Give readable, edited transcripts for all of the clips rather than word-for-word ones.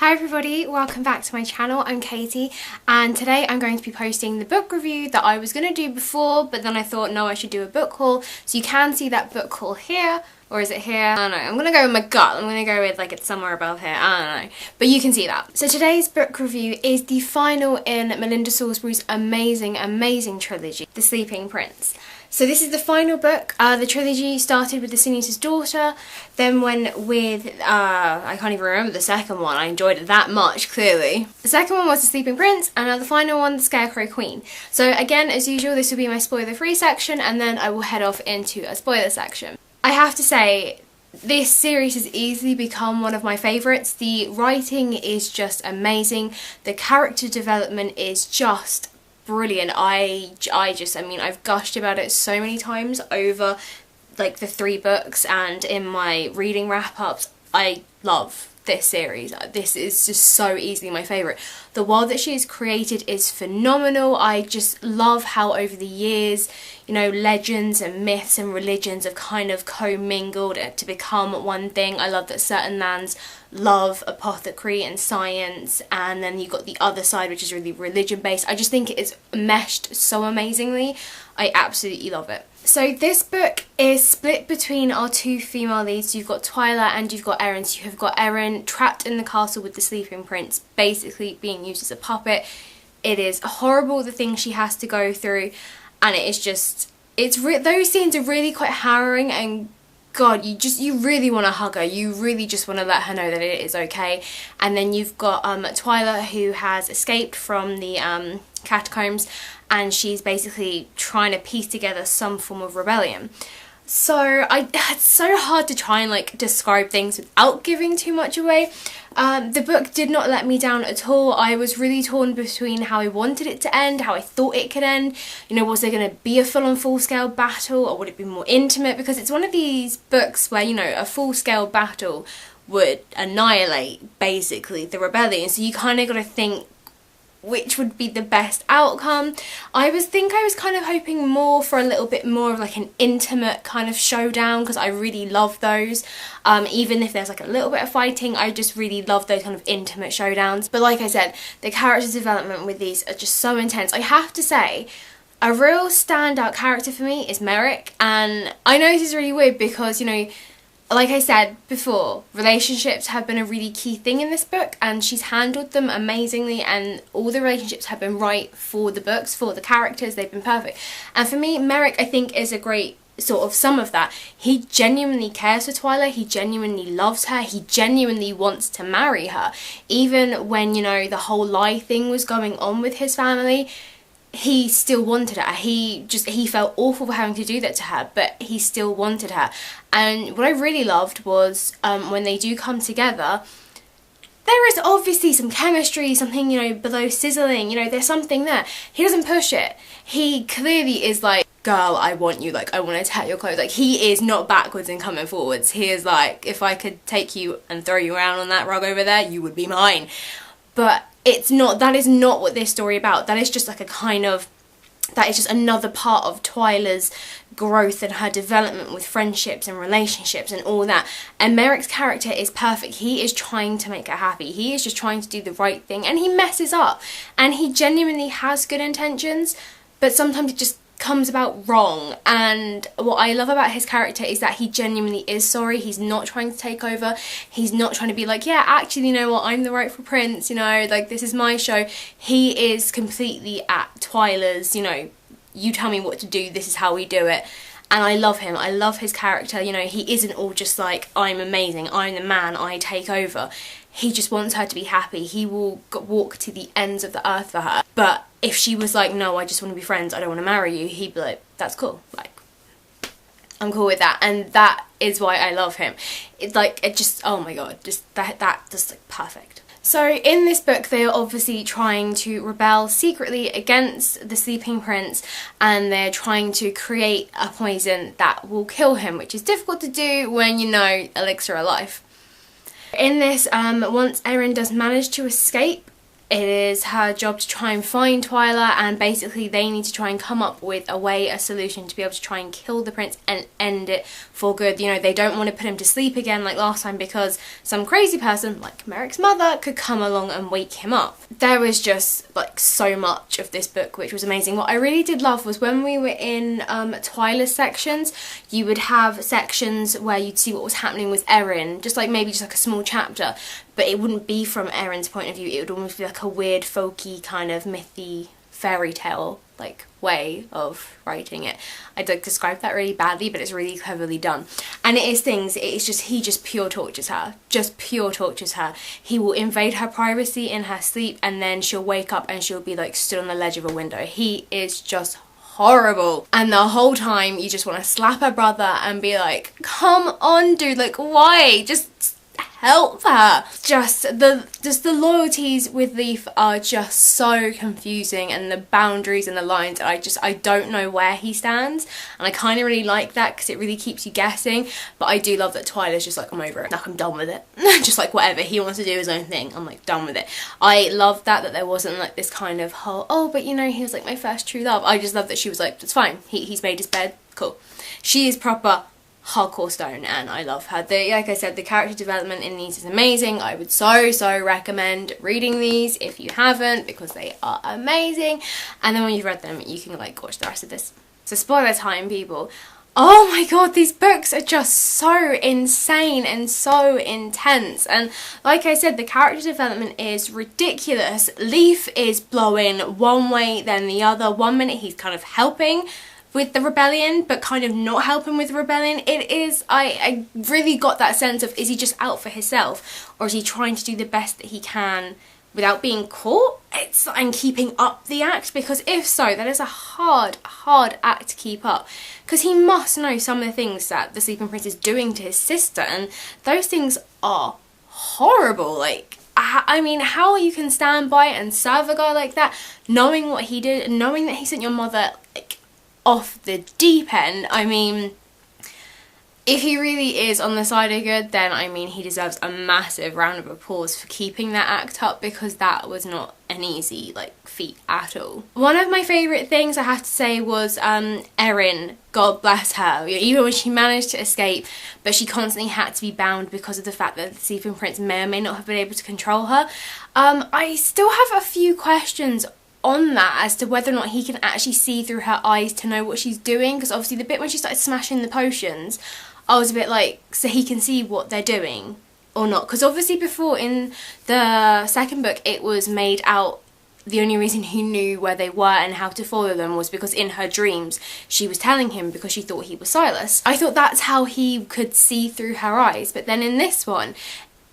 Hi everybody, welcome back to my channel. I'm Katie and today I'm going to be posting the book review that I was going to do before, but then I thought no, I should do a book haul. So you can see that book haul here, or is it here? I don't know. I'm going to go with my gut. I'm going to go with like it's somewhere above here. I don't know. But you can see that. So today's book review is the final in Melinda Salisbury's amazing trilogy, The Sleeping Prince. So this is the final book. The trilogy started with The Senator's Daughter, then went with, I can't even remember the second one, I enjoyed it that much, clearly. The second one was The Sleeping Prince, and the final one, The Scarecrow Queen. So again, as usual, this will be my spoiler-free section, and then I will head off into a spoiler section. I have to say, this series has easily become one of my favourites. The writing is just amazing, the character development is just brilliant. I've gushed about it so many times over like the 3 books and in my reading wrap-ups. I love this series. This is just so easily my favourite. The world that she has created is phenomenal. I just love how over the years, you know, legends and myths and religions have kind of commingled to become one thing. I love that certain lands love apothecary and science, and then you've got the other side which is really religion based. I just think it is meshed so amazingly. I absolutely love it. So this book is split between our 2 female leads. You've got Twyla and you've got Erin. So you've got Erin trapped in the castle with the Sleeping Prince, basically being used as a puppet. It is horrible, the things she has to go through, and it is just, those scenes are really quite harrowing, and God, you really want to hug her. You really just want to let her know that it is okay. And then you've got Twyla, who has escaped from the catacombs, and she's basically trying to piece together some form of rebellion. So it's so hard to try and like describe things without giving too much away. The book did not let me down at all. I was really torn between how I wanted it to end, how I thought it could end. You know, was there going to be a full-on full-scale battle, or would it be more intimate? Because it's one of these books where, you know, a full-scale battle would annihilate basically the rebellion. So you kind of got to think which would be the best outcome. I was kind of hoping more for a little bit more of like an intimate kind of showdown, because I really love those. Even if there's like a little bit of fighting, I just really love those kind of intimate showdowns. But like I said, the character development with these are just so intense. I have to say, a real standout character for me is Merrick, and I know this is really weird because, you know, like I said before, relationships have been a really key thing in this book, and she's handled them amazingly, and all the relationships have been right for the books, for the characters. They've been perfect. And for me, Merrick, I think, is a great sort of sum of that. He genuinely cares for Twyla, he genuinely loves her, he genuinely wants to marry her. Even when, you know, the whole lie thing was going on with his family, he still wanted her. He felt awful for having to do that to her, but he still wanted her. And what I really loved was when they do come together, there is obviously some chemistry, something, you know, below sizzling, you know, there's something there. He doesn't push it. He clearly is like, girl, I want you, like, I want to tear your clothes. Like, he is not backwards and coming forwards. He is like, if I could take you and throw you around on that rug over there, you would be mine. But it's not, that is not what this story about. That is just like a kind of, that is just another part of Twyla's growth and her development with friendships and relationships and all that. And Merrick's character is perfect. He is trying to make her happy. He is just trying to do the right thing, and he messes up. And he genuinely has good intentions, but sometimes it just comes about wrong. And what I love about his character is that he genuinely is sorry. He's not trying to take over. He's not trying to be like, yeah, actually, you know what, I'm the rightful prince, you know, like, this is my show. He is completely at Twyla's, you know, you tell me what to do, this is how we do it. And I love him. I love his character. You know, he isn't all just like, I'm amazing, I'm the man, I take over. He just wants her to be happy. He will walk to the ends of the earth for her. But if she was like, no, I just want to be friends, I don't want to marry you, he'd be like, that's cool. Like, I'm cool with that. And that is why I love him. It's like, it just, oh my God, just that just like perfect. So in this book, they are obviously trying to rebel secretly against the Sleeping Prince, and they're trying to create a poison that will kill him, which is difficult to do when you know elixir of life. In this, once Erin does manage to escape, It is her job to try and find Twyla, and basically they need to try and come up with a solution to be able to try and kill the prince and end it for good. You know, they don't want to put him to sleep again like last time because some crazy person, like Merrick's mother, could come along and wake him up. There was just like so much of this book which was amazing. What I really did love was when we were in Twyla's sections, you would have sections where you'd see what was happening with Erin, just like maybe just like a small chapter, but it wouldn't be from Erin's point of view. It would almost be like a weird folky kind of mythy fairy tale like way of writing it. I'd like describe that really badly, but it's really cleverly done. And it is things, it's just, he just pure tortures her. Just pure tortures her. He will invade her privacy in her sleep, and then she'll wake up and she'll be like stood on the ledge of a window. He is just horrible. And the whole time you just want to slap her brother and be like, come on dude, like why? Just help her. Just the loyalties with Leaf are just so confusing, and the boundaries and the lines, I don't know where he stands, and I kind of really like that because it really keeps you guessing. But I do love that Twyla's just like, I'm over it, like I'm done with it. Just like whatever, he wants to do his own thing, I'm like done with it. I love that there wasn't like this kind of whole, oh but you know he was like my first true love. I just love that she was like, it's fine, he's made his bed, cool. She is proper hardcore stone, and I love her. Like I said, the character development in these is amazing. I would so recommend reading these if you haven't, because they are amazing. And then when you've read them, you can like watch the rest of this. So spoiler time, people. Oh my god, these books are just so insane and so intense. And like I said, the character development is ridiculous. Leaf is blowing one way then the other. One minute he's kind of helping with the rebellion, but kind of not helping with the rebellion. It is, I really got that sense of, is he just out for himself, or is he trying to do the best that he can without being caught? And keeping up the act, because if so, that is a hard act to keep up, because he must know some of the things that the Sleeping Prince is doing to his sister, and those things are horrible. Like, I mean, how you can stand by and serve a guy like that, knowing what he did, and knowing that he sent your mother like off the deep end. I mean, if he really is on the side of good, then I mean he deserves a massive round of applause for keeping that act up, because that was not an easy like feat at all. One of my favourite things I have to say was Erin, God bless her. Even when she managed to escape, but she constantly had to be bound because of the fact that the Sleeping Prince may or may not have been able to control her. I still have a few questions on that as to whether or not he can actually see through her eyes to know what she's doing, because obviously the bit when she started smashing the potions, I was a bit like, so he can see what they're doing or not? Because obviously before in the second book it was made out the only reason he knew where they were and how to follow them was because in her dreams she was telling him, because she thought he was Silas. I thought that's how he could see through her eyes, but then in this one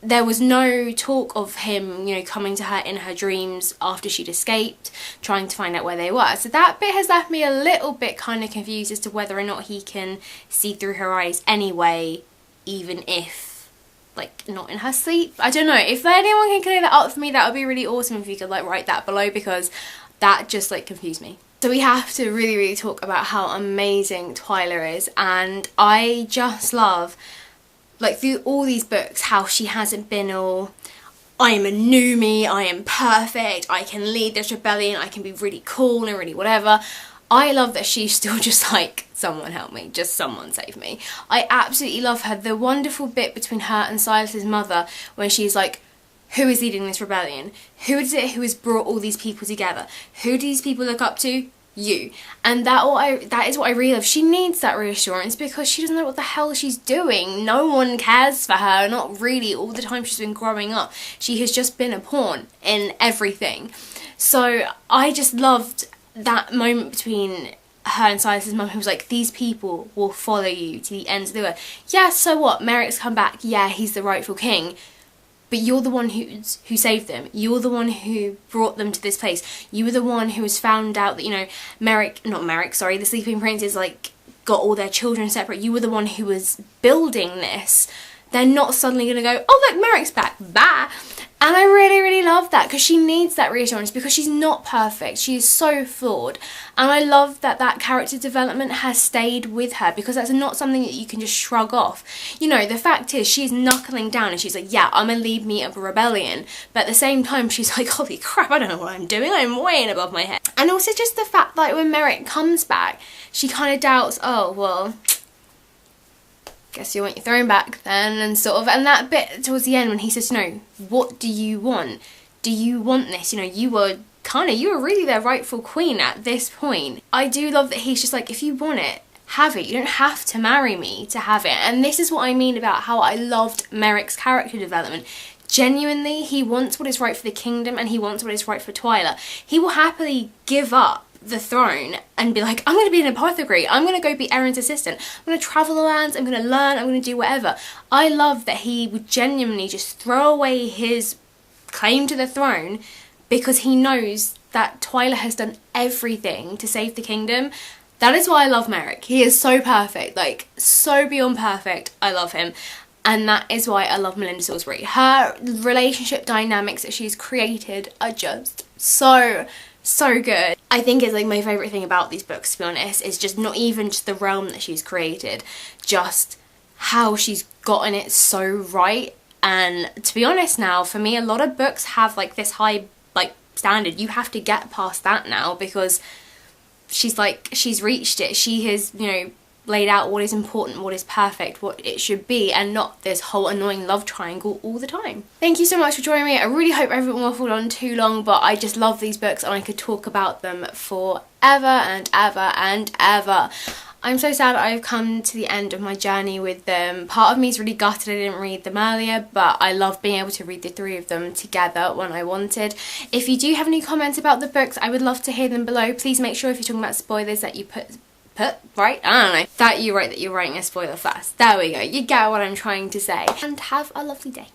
there was no talk of him, you know, coming to her in her dreams after she'd escaped, trying to find out where they were. So that bit has left me a little bit kind of confused as to whether or not he can see through her eyes anyway, even if, like, not in her sleep. I don't know. If anyone can clear that up for me, that would be really awesome if you could, like, write that below, because that just, like, confused me. So we have to really talk about how amazing Twyla is, and I just love, like, through all these books, how she hasn't been all, I am a new me, I am perfect, I can lead this rebellion, I can be really cool and really whatever. I love that she's still just like, someone help me, just someone save me. I absolutely love her. The wonderful bit between her and Silas's mother when she's like, who is leading this rebellion? Who is it who has brought all these people together? Who do these people look up to? You. And that is what I really love. She needs that reassurance because she doesn't know what the hell she's doing. No one cares for her, not really. All the time she's been growing up, she has just been a pawn in everything. So I just loved that moment between her and Silas's mum, who was like, these people will follow you to the ends of the earth. Yeah, so what? Merrick's come back. Yeah, he's the rightful king. But you're the one who saved them. You're the one who brought them to this place. You were the one who has found out that, you know, the Sleeping Prince is like got all their children separate. You were the one who was building this. They're not suddenly going to go, oh look, Merrick's back, bye. And I really love that because she needs that reassurance because she's not perfect. She is so flawed. And I love that that character development has stayed with her because that's not something that you can just shrug off. You know, the fact is she's knuckling down and she's like, yeah, I'm gonna lead me a rebellion. But at the same time, she's like, holy crap, I don't know what I'm doing. I'm way above my head. And also just the fact that when Merrick comes back, she kind of doubts, oh, well, guess you want your throne back then, and sort of, and that bit towards the end when he says, no, what do you want? Do you want this? You know, you were really their rightful queen at this point. I do love that he's just like, if you want it, have it. You don't have to marry me to have it. And this is what I mean about how I loved Merrick's character development. Genuinely, he wants what is right for the kingdom and he wants what is right for Twyla. He will happily give up the throne and be like, I'm going to be an apothecary, I'm going to go be Erin's assistant, I'm going to travel the lands, I'm going to learn, I'm going to do whatever. I love that he would genuinely just throw away his claim to the throne because he knows that Twyla has done everything to save the kingdom. That is why I love Merrick. He is so perfect, like so beyond perfect. I love him. And that is why I love Melinda Salisbury. Her relationship dynamics that she's created are just so good. I think it's like my favourite thing about these books, to be honest, is just not even just the realm that she's created, just how she's gotten it so right. And to be honest now, for me, a lot of books have like this high like standard. You have to get past that now because she's reached it. She has, you know, laid out what is important, what is perfect, what it should be, and not this whole annoying love triangle all the time. Thank you so much for joining me. I really hope I haven't waffled on too long, but I just love these books and I could talk about them forever and ever and ever. I'm so sad I've come to the end of my journey with them. Part of me is really gutted I didn't read them earlier, but I love being able to read the three of them together when I wanted. If you do have any comments about the books, I would love to hear them below. Please make sure if you're talking about spoilers that you put right? I don't know. That you're writing a spoiler first. There we go. You get what I'm trying to say. And have a lovely day.